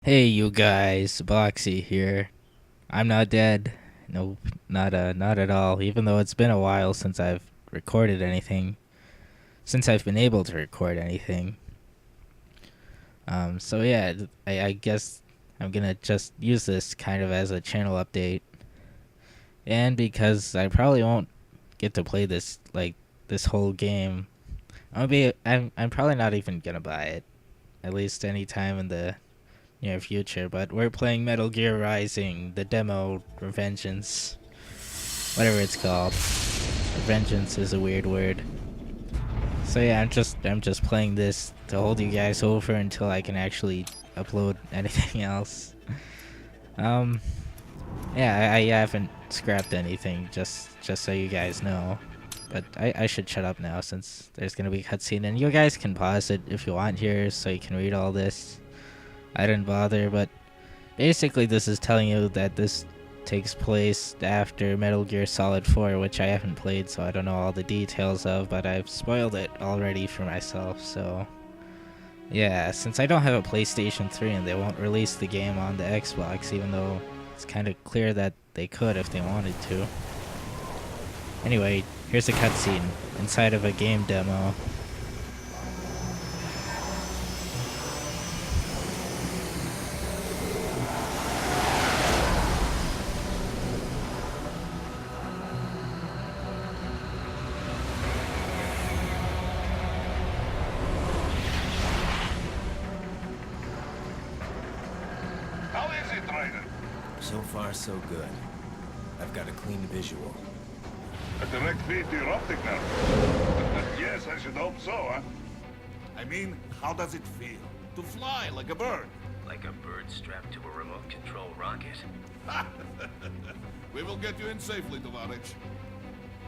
Hey, you guys, Boxy here. I'm not dead. No, not at all. Even though it's been a while since I've recorded anything, since I've been able to record anything. So yeah, I guess I'm gonna just use this kind of as a channel update, and because I probably won't get to play this whole game, I'm probably not even gonna buy it, at least anytime in the near future, but we're playing Metal Gear Rising, the demo, Revengeance, whatever it's called. Revengeance is a weird word. So yeah, I'm just playing this to hold you guys over until I can actually upload anything else. Um, yeah, I haven't scrapped anything, just so you guys know. But I should shut up now since there's gonna be a cutscene, and you guys can pause it if you want here so you can read all this. I didn't bother, but basically this is telling you that this takes place after Metal Gear Solid 4, which I haven't played, so I don't know all the details of, but I've spoiled it already for myself, so yeah, since I don't have a PlayStation 3 and they won't release the game on the Xbox, even though it's kind of clear that they could if they wanted to. Anyway, here's a cutscene inside of a game demo. How is it, Ryder? So far, so good. I've got a clean visual. A direct feed to your optic nerve. Yes, I should hope so, huh? I mean, how does it feel? To fly like a bird? Like a bird strapped to a remote control rocket. We will get you in safely, Tovarich.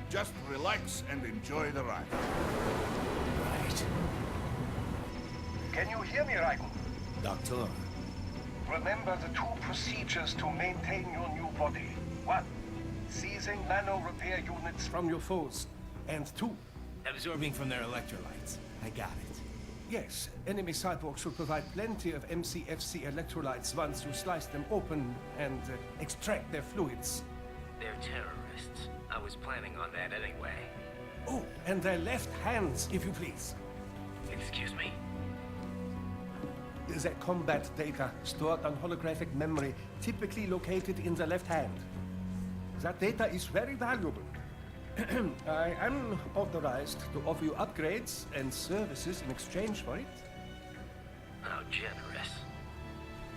Just relax and enjoy the ride. Right. Can you hear me, Raiko? Doctor. Remember the two procedures to maintain your new body. One, seizing nano repair units from your foes. And two, Absorbing from their electrolytes. I got it. yes, enemy cyborgs should provide plenty of MCFC electrolytes once you slice them open and extract their fluids. They're terrorists. I was planning on that anyway. Oh, and their left hands, if you please. Excuse me? The combat data stored on holographic memory, typically located in the left hand. That data is very valuable. I am authorized to offer you upgrades and services in exchange for it. How generous.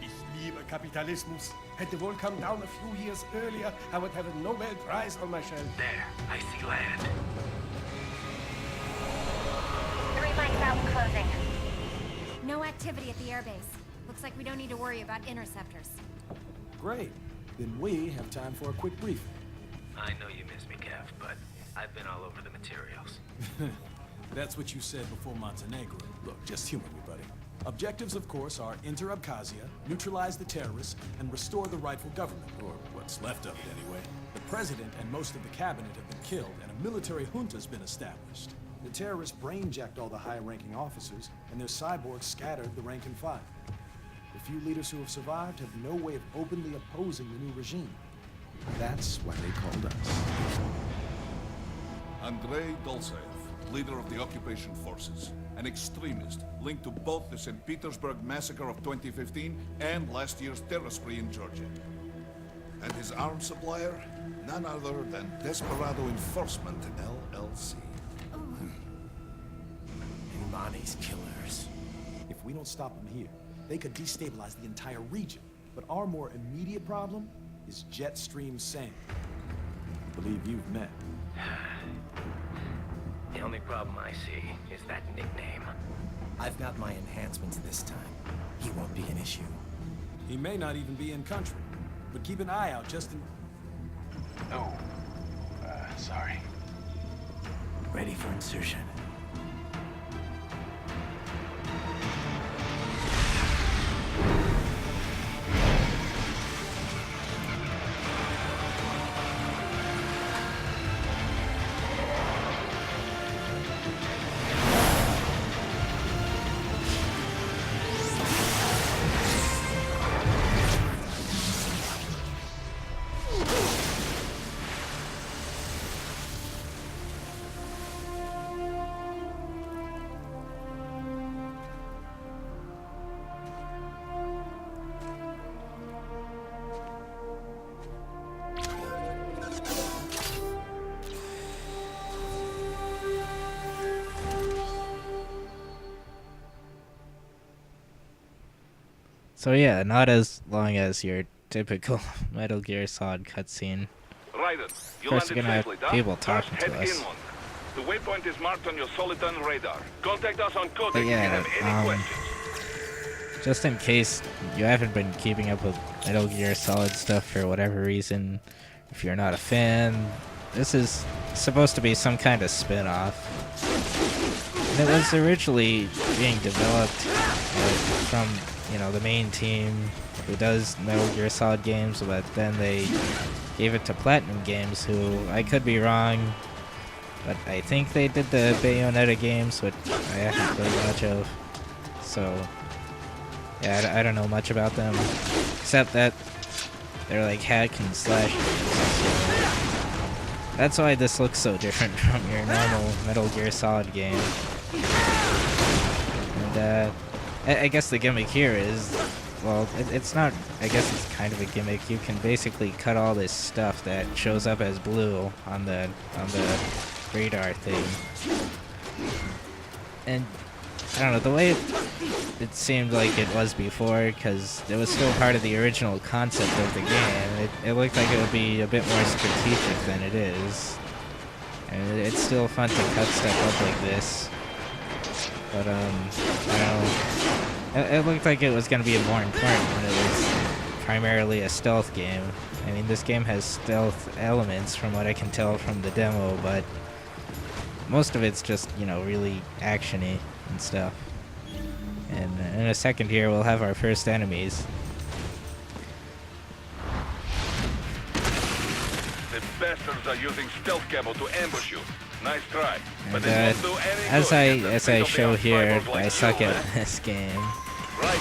Ich liebe Kapitalismus. Had the world come down a few years earlier, I would have a Nobel Prize on my shelf. There, I see land. 3 mics out and closing. No activity at the airbase. Looks like we don't need to worry about interceptors. Great. Then we have time for a quick briefing. I know you miss me, Kev, but I've been all over the materials. That's what you said before Montenegro. Look, just humor me, buddy. Objectives, of course, are enter Abkhazia, neutralize the terrorists, and restore the rightful government, or what's left of it anyway. The president and most of the cabinet have been killed, and a military junta's been established. The terrorists brain-jacked all the high-ranking officers, and their cyborgs scattered the rank and file. The few leaders who have survived have no way of openly opposing the new regime. That's why they called us. Andrei Dolzaev, leader of the occupation forces. An extremist linked to both the St. Petersburg massacre of 2015 and last year's terror spree in Georgia. And his arms supplier? None other than Desperado Enforcement, LLC. Imani's killers. If we don't stop them here, they could destabilize the entire region. But our more immediate problem is Jetstream Sam. I believe you've met. The only problem I see is that nickname. I've got my enhancements this time. He won't be an issue. He may not even be in country, but keep an eye out just in... Oh, sorry. Ready for insertion. So yeah, not as long as your typical Metal Gear Solid cutscene. Raiden, you First, we're landed gonna have safely, Doc. people First, talking head to us. inland. The waypoint is marked on your Soliton radar. Contact us on code But if you yeah, have any questions. just in case you haven't been keeping up with Metal Gear Solid stuff for whatever reason, if you're not a fan, this is supposed to be some kind of spin-off. And it was originally being developed from, the main team who does Metal Gear Solid games, but then they gave it to Platinum Games, who, I could be wrong, but I think they did the Bayonetta games, which I haven't played much of. So, yeah, I don't know much about them, except that they're like hack and slash games. So that's why this looks so different from your normal Metal Gear Solid game. And I guess the gimmick here is, well, it's not, I guess it's kind of a gimmick. You can basically cut all this stuff that shows up as blue on the radar thing. And I don't know, the way it seemed like it was before, because it was still part of the original concept of the game. It looked like it would be a bit more strategic than it is. And it's still fun to cut stuff up like this. But, I don't know. It looked like it was going to be more important when it was primarily a stealth game. I mean, this game has stealth elements from what I can tell from the demo, but most of it's just, really action-y and stuff. And in a second here, we'll have our first enemies. The bastards are using stealth camo to ambush you. Nice try. But And, it won't do any as good I against a show state-of-the-art here, cyborg like I suck you, at man. this game. Right.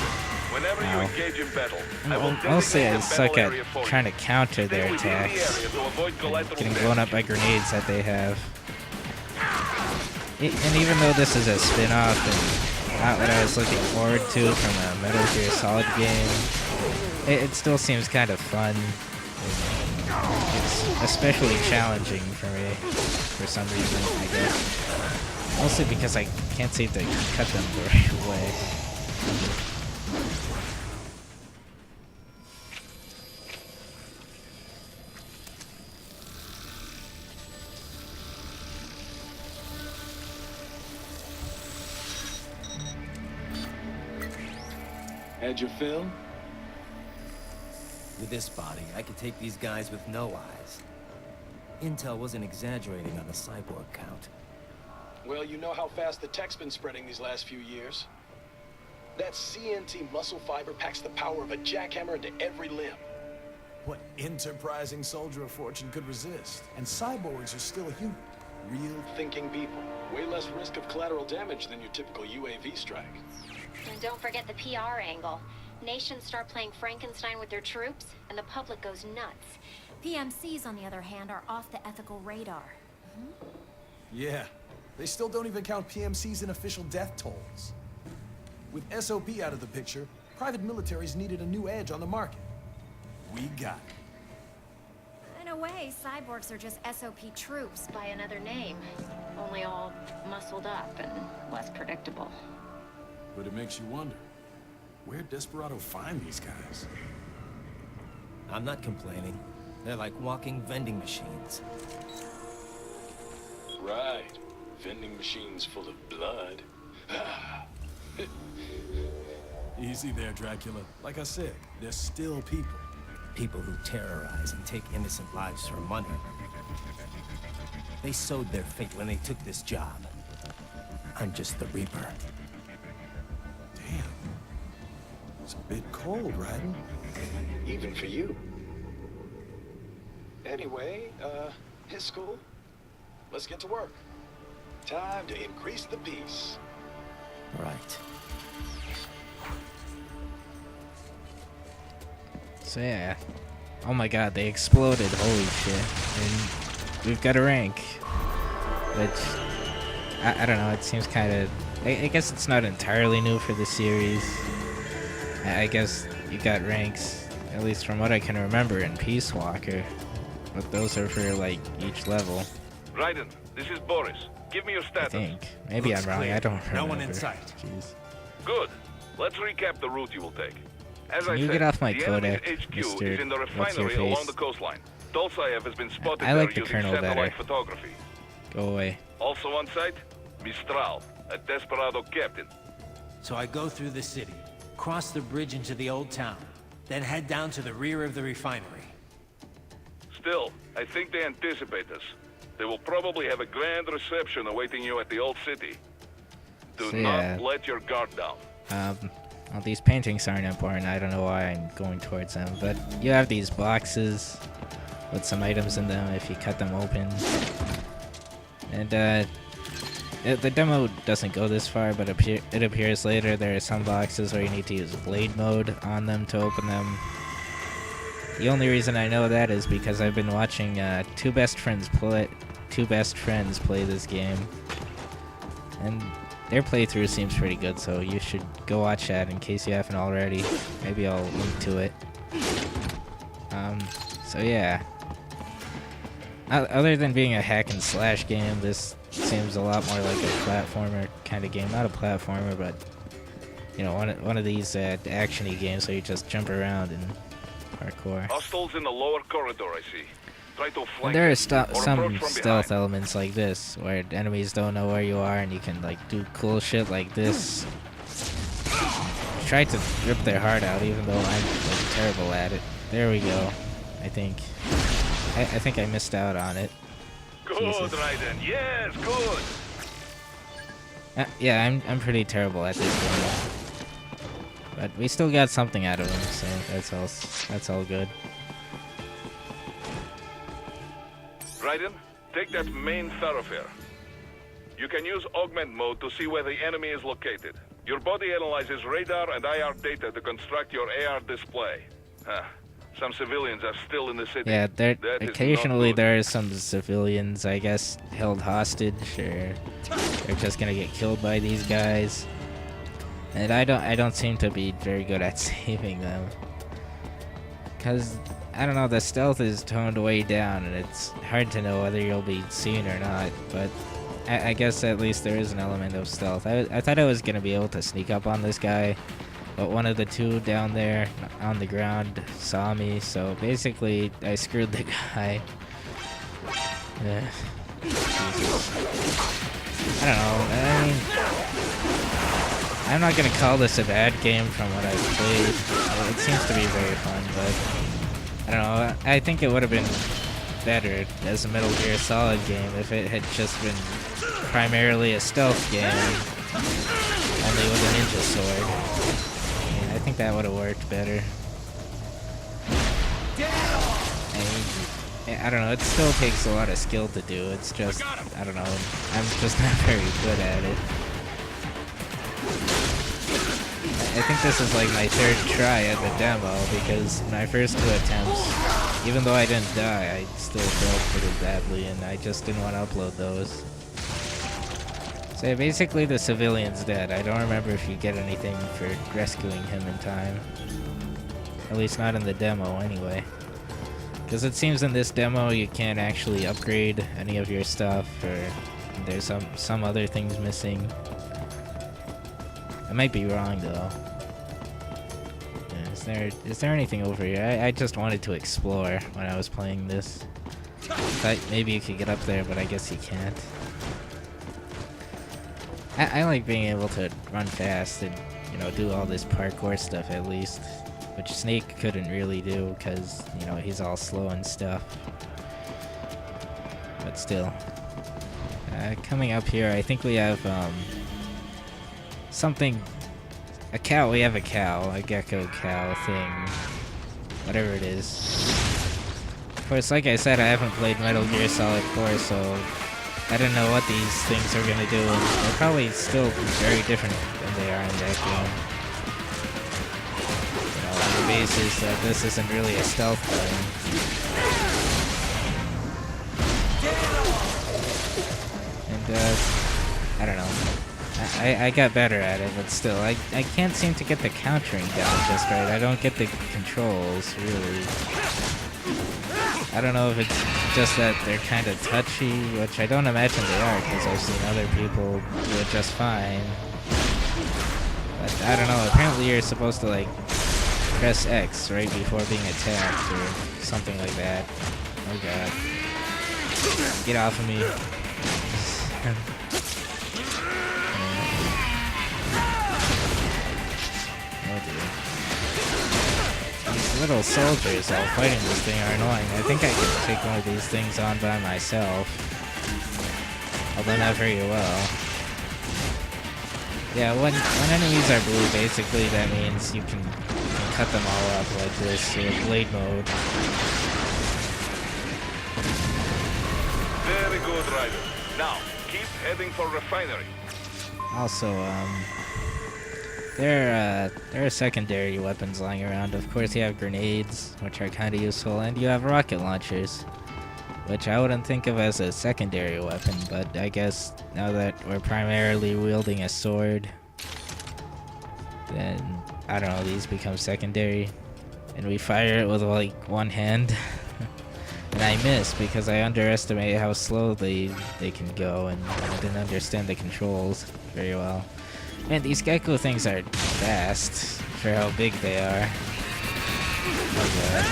Whenever Wow. you engage in battle, I will Mostly I designate a suck battle at area for trying to you. counter Stay their within the attacks. area to avoid collateral Getting blown up by damage. grenades that they have. And even though this is a spin-off and not what I was looking forward to from a Metal Gear Solid game, it still seems kind of fun. It's especially challenging for me, for some reason, I guess. Mostly because I can't seem to cut them the right way. Had your fill? With this body, I could take these guys with no eyes. Intel wasn't exaggerating on the cyborg count. Well, you know how fast the tech's been spreading these last few years. That CNT muscle fiber packs the power of a jackhammer into every limb. What enterprising soldier of fortune could resist? And cyborgs are still human. Real Thinking people. Way less risk of collateral damage than your typical UAV strike. And don't forget the PR angle. Nations start playing Frankenstein with their troops, and the public goes nuts. PMCs, on the other hand, are off the ethical radar. Yeah, they still don't even count PMCs in official death tolls. With SOP out of the picture, private militaries needed a new edge on the market. We got it. In a way, cyborgs are just SOP troops by another name. Only all muscled up and less predictable. But it makes you wonder, where'd Desperado find these guys? I'm not complaining. They're like walking vending machines. Right. Vending machines full of blood. Easy there, Dracula. Like I said, they're still people. People who terrorize and take innocent lives for money. They sowed their fate when they took this job. I'm just the Reaper. Damn. It's a bit cold, Raiden. Even for you. Anyway, his school. Let's get to work. Time to increase the peace. Right. So yeah. Oh my god, they exploded. Holy shit. And we've got a rank. Which, I don't know, it seems kind of... I guess it's not entirely new for the series. I guess you got ranks, at least from what I can remember, in Peace Walker. But those are for, like, each level, Raiden, this is Boris. Give me your I status. think. Maybe Looks I'm wrong, clear. I don't remember. No one in sight. Jeez. Good. Let's recap the route you will take. As Can I you said, get off my the enemy's codec, HQ Mr. is in the What's your refinery along face? the coastline. Dolzaev has been spotted I there like the using Colonel satellite better. photography. Go away. Also on site, Mistral, a desperado captain. So I go through the city, cross the bridge into the old town, then head down to the rear of the refinery. Still, I think they anticipate us. They will probably have a grand reception awaiting you at the old city. Do So, not yeah. let your guard down. Well, these paintings aren't important. I don't know why I'm going towards them, but you have these boxes with some items in them if you cut them open. And the demo doesn't go this far, but it appears later there are some boxes where you need to use blade mode on them to open them. The only reason I know that is because I've been watching two best friends play this game, and their playthrough seems pretty good, so you should go watch that in case you haven't already. Maybe I'll link to it. So yeah. Other than being a hack and slash game, this seems a lot more like a platformer kind of game. Not a platformer, but you know, one of these action-y games where you just jump around and parkour. Hostiles in the lower corridor, I see. Try to flank And there are them, or some approach from stealth behind. elements like this, where enemies don't know where you are, and you can like do cool shit like this. Try to rip their heart out, even though I'm like, terrible at it. There we go. I think I missed out on it. Good, Jesus. Raiden. Yes, good. Yeah, I'm pretty terrible at this game, but we still got something out of him, so that's all good. Raiden, take that main thoroughfare. You can use augment mode to see where the enemy is located. Your body analyzes radar and IR data to construct your AR display. Some civilians are still in the city. Yeah, there That is occasionally not good. there are some civilians, I guess, held hostage, or they're just gonna get killed by these guys. And I don't seem to be very good at saving them, cause I don't know, the stealth is toned way down, and it's hard to know whether you'll be seen or not. But I guess at least there is an element of stealth. I thought I was gonna be able to sneak up on this guy, but one of the two down there on the ground saw me, so basically I screwed the guy. Jesus. I don't know. I mean, I'm not gonna call this a bad game from what I've played. It seems to be very fun, but I don't know. I think it would have been better as a Metal Gear Solid game if it had just been primarily a stealth game, only with a ninja sword. I think that would have worked better. I don't know, it still takes a lot of skill to do. It's just, I don't know, I'm just not very good at it. I think this is like my third try at the demo, because my first two attempts, even though I didn't die, I still failed pretty badly, and I just didn't want to upload those. So yeah, basically the civilian's dead. I don't remember if you get anything for rescuing him in time. At least not in the demo, anyway. Because it seems in this demo you can't actually upgrade any of your stuff, or there's some other things missing. I might be wrong, though. Yeah, is there anything over here? I just wanted to explore when I was playing this. Thought maybe you could get up there, but I guess you can't. I like being able to run fast and, you know, do all this parkour stuff at least, which Snake couldn't really do because, you know, he's all slow and stuff. But still. Coming up here, I think we have something. A cow. We have a cow. A gecko cow thing. Whatever it is. Of course, like I said, I haven't played Metal Gear Solid 4, so I don't know what these things are gonna do, and they're probably still very different than they are in that game. You know, on the basis that this isn't really a stealth game. And, I don't know. I got better at it, but still, I can't seem to get the countering down just right. I don't get the controls, really. I don't know if it's just that they're kind of touchy, which I don't imagine they are, because I've seen other people do it just fine. But I don't know, apparently you're supposed to, like, press X right before being attacked or something like that. Oh god. Get off of me. Oh dear. These little soldiers all fighting this thing are annoying. I think I could take one of these things on by myself. Although not very well. Yeah, when enemies are blue, basically that means you can cut them all up like this with blade mode. Very good, Ryder. Now, keep heading for refinery. Also, there are secondary weapons lying around. Of course, you have grenades, which are kind of useful, and you have rocket launchers, which I wouldn't think of as a secondary weapon, but I guess now that we're primarily wielding a sword, then, I don't know, these become secondary, and we fire it with, like, one hand. And I miss because I underestimate how slow they can go, and I didn't understand the controls very well. And these gecko things are fast for how big they are. Oh god.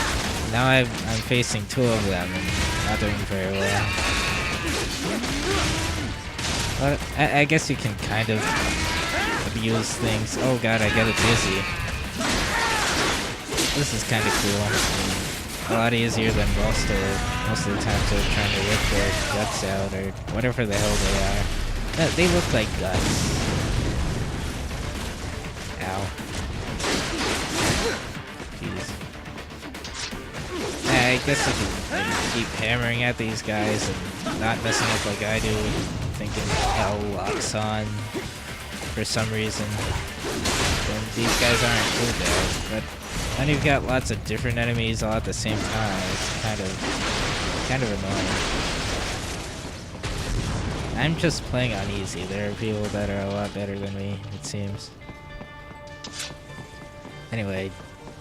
Now I'm facing two of them and not doing very well. But I guess you can kind of abuse things. Oh god, I got it dizzy. This is kind of cool. A lot easier than most of the times they're trying to rip their guts out or whatever the hell they are. They look like guts. Ow. Jeez. I guess I can keep hammering at these guys and not messing up like I do, thinking L locks on for some reason. And these guys aren't too bad, but when you've got lots of different enemies all at the same time, it's kind of annoying. I'm just playing on easy. There are people that are a lot better than me, it seems. Anyway,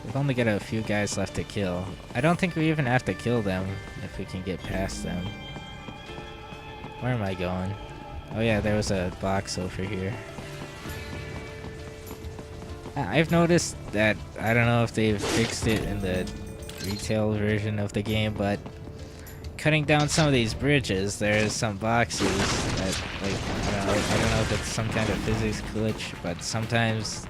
we've only got a few guys left to kill. I don't think we even have to kill them if we can get past them. Where am I going? Oh yeah, there was a box over here. I've noticed that, I don't know if they've fixed it in the retail version of the game, but cutting down some of these bridges, there's some boxes that, like, I don't know if it's some kind of physics glitch, but sometimes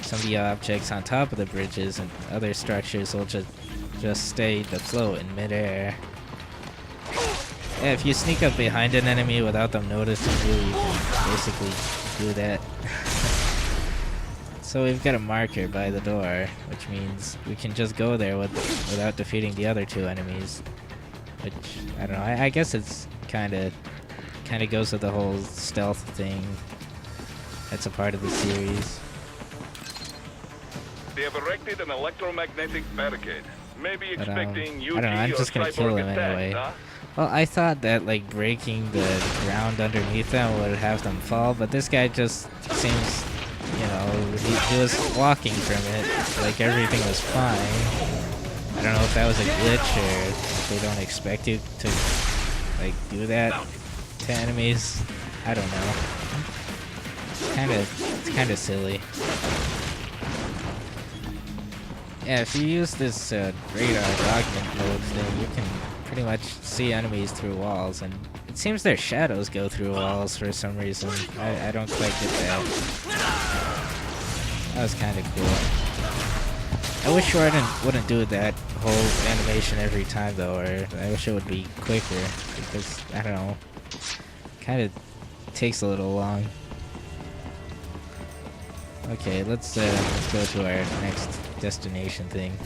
some of the objects on top of the bridges and other structures will just stay afloat in midair. Yeah, if you sneak up behind an enemy without them noticing you, you can basically do that. So we've got a marker by the door, which means we can just go there without defeating the other two enemies. Which, I don't know, I guess it's kinda goes with the whole stealth thing. That's a part of the series. They have erected an electromagnetic barricade. Maybe But, expecting I don't know, I'm just gonna kill them anyway. Huh? Well, I thought that, like, breaking the ground underneath them would have them fall, but this guy just seems, you know, he was walking from it like everything was fine. I don't know if that was a glitch or if they don't expect you to, like, do that to enemies. I don't know. It's kinda silly. Yeah, if you use this radar augment mode thing, you can pretty much see enemies through walls, and it seems their shadows go through walls for some reason. I don't quite get that. That was kind of cool. I wish Jordan wouldn't do that whole animation every time though, or I wish it would be quicker, because, I don't know, kind of takes a little long. Okay, let's go to our next destination thing.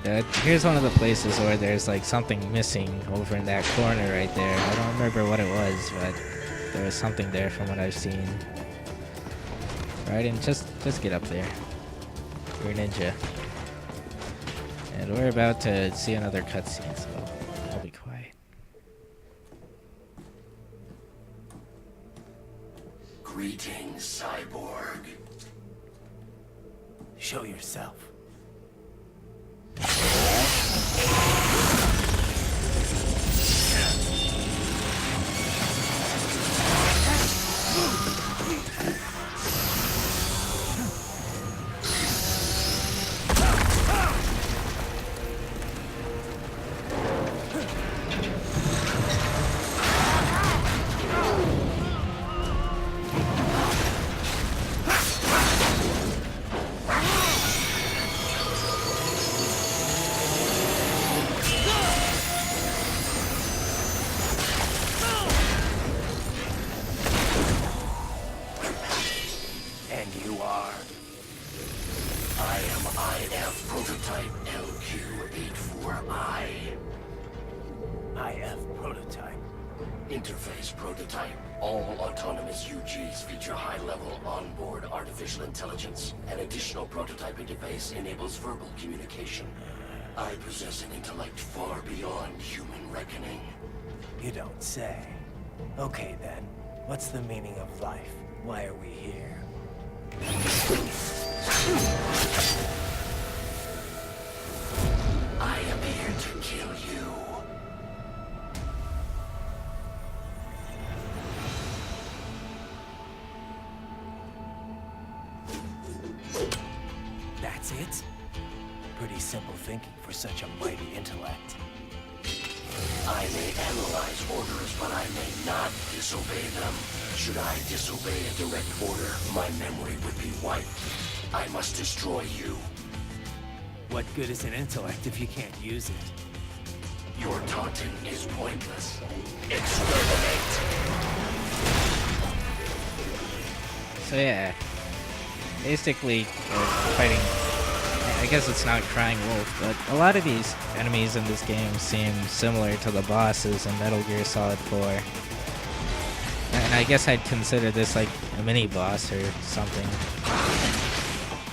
And here's one of the places where there's like something missing over in that corner right there. I don't remember what it was, but there was something there from what I've seen. Right, and just get up there. You're a ninja. And we're about to see another cutscene, so I'll be quiet. Greetings, cyborg. Show yourself. prototype LQ84I. IF prototype. Interface prototype. All autonomous UGs feature high-level onboard artificial intelligence. An additional prototype interface enables verbal communication. I possess an intellect far beyond human reckoning. You don't say. Okay then, what's the meaning of life? Why are we here? I am here to kill you. That's it? Pretty simple thinking for such a mighty intellect. I may analyze orders, but I may not disobey them. Should I disobey a direct order, my memory would be wiped. I must destroy you. What good is an intellect if you can't use it? Your taunting is pointless. Exterminate! So yeah, basically fighting. I guess it's not Crying Wolf, but a lot of these enemies in this game seem similar to the bosses in Metal Gear Solid 4. And I guess I'd consider this like a mini boss or something.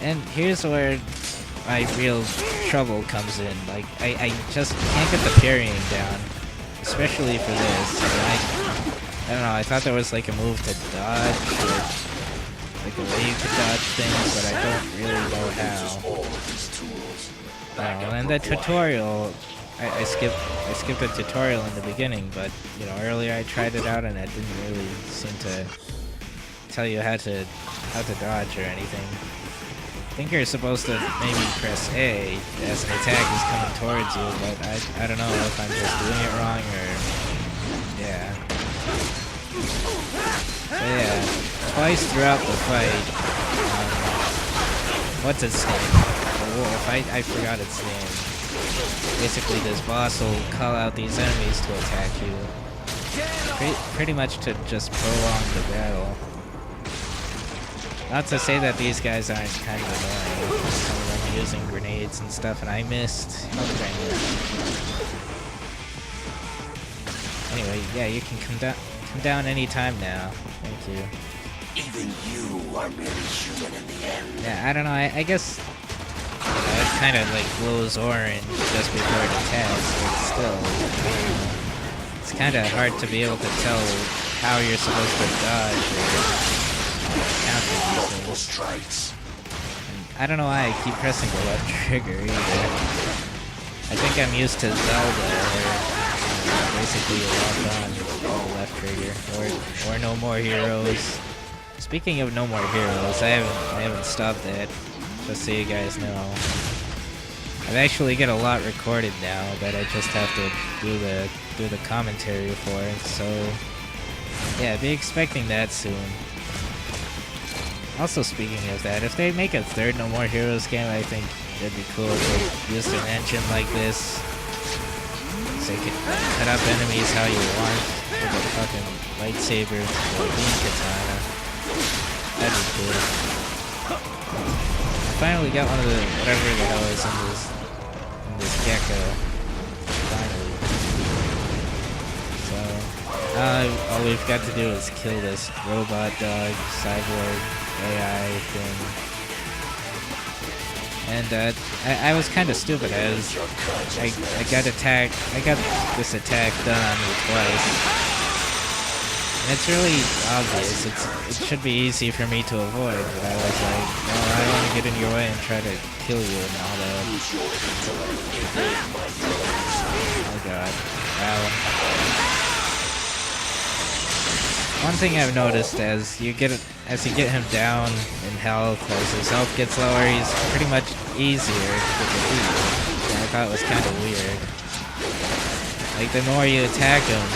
And here's where my real trouble comes in. Like, I just can't get the parrying down, especially for this. I don't know, I thought there was like a move to dodge, or like a way you could dodge things, but I don't really know how. And the tutorial, I skipped the tutorial in the beginning, but you know, earlier I tried it out and it didn't really seem to tell you how to dodge or anything. I think you're supposed to maybe press A as an attack is coming towards you, but I don't know if I'm just doing it wrong or yeah. So yeah, twice throughout the fight, what's its name? The wolf, I forgot its name. Basically, this boss will call out these enemies to attack you. Pretty much to just prolong the battle. Not to say that these guys aren't kind of annoying. Some of them using grenades and stuff, and I missed. How did I miss? Anyway, yeah, you can come down anytime now. Thank you. Even you are merely human in the end. Yeah, I don't know. I guess it kind of like glows orange just before it attacks, but still, it's kind of hard to be able to tell how you're supposed to dodge or counter these things. Strikes. And I don't know why I keep pressing the left trigger either. I think I'm used to Zelda, where basically you lock on the left trigger, or No More Heroes. Speaking of No More Heroes, I haven't stopped that, just so you guys know. I've actually got a lot recorded now that I just have to do the commentary for, so yeah, be expecting that soon. Also, speaking of that, if they make a third No More Heroes game, I think it'd be cool to use an engine like this, so you can cut up enemies how you want with a fucking lightsaber or beam katana. That'd be cool. I finally got one of the whatever the hell is in this gecko. Finally. So all we've got to do is kill this robot dog, cyborg, AI thing. And I was kind of stupid. I got this attack done on me twice. And it's really obvious. It should be easy for me to avoid, but I was like, no, I don't want to get in your way and try to kill you and all that. Oh god. Wow. One thing I've noticed as you get him down in health, as his health gets lower, he's pretty much easier to defeat. And I thought it was kind of weird. Like, the more you attack him,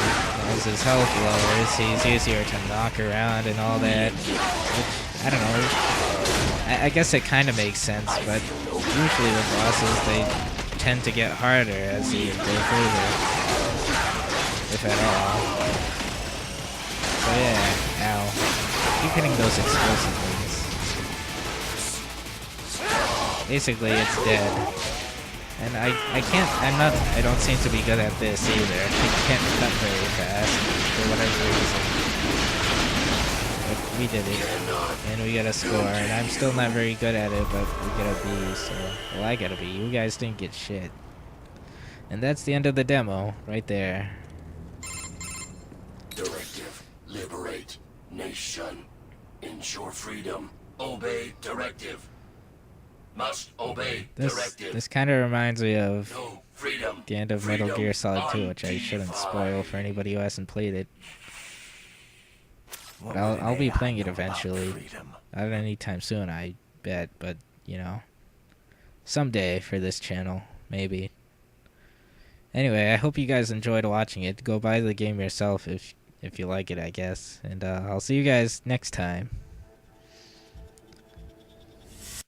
as his health lowers, he's easier to knock around and all that. Which, I don't know. I guess it kind of makes sense, but usually with bosses, they tend to get harder as you go further. If at all. So yeah, ow. Keep hitting those explosive things. Basically, it's dead. And I don't seem to be good at this either. I can't cut very fast for whatever reason. But we did it. And we got a score. And I'm still not very good at it, but we got a B, so... Well, I got a B. You guys didn't get shit. And that's the end of the demo, right there. Directive. Liberate. Nation. Ensure freedom. Obey directive. Must obey directive. This kind of reminds me of No freedom. the end of Freedom Metal Gear Solid 2, which I shouldn't undefined. spoil for anybody who hasn't played it. But I'll be playing it eventually. Not anytime soon, I bet, but, you know, someday for this channel, maybe. Anyway, I hope you guys enjoyed watching it. Go buy the game yourself if you like it, I guess. And I'll see you guys next time.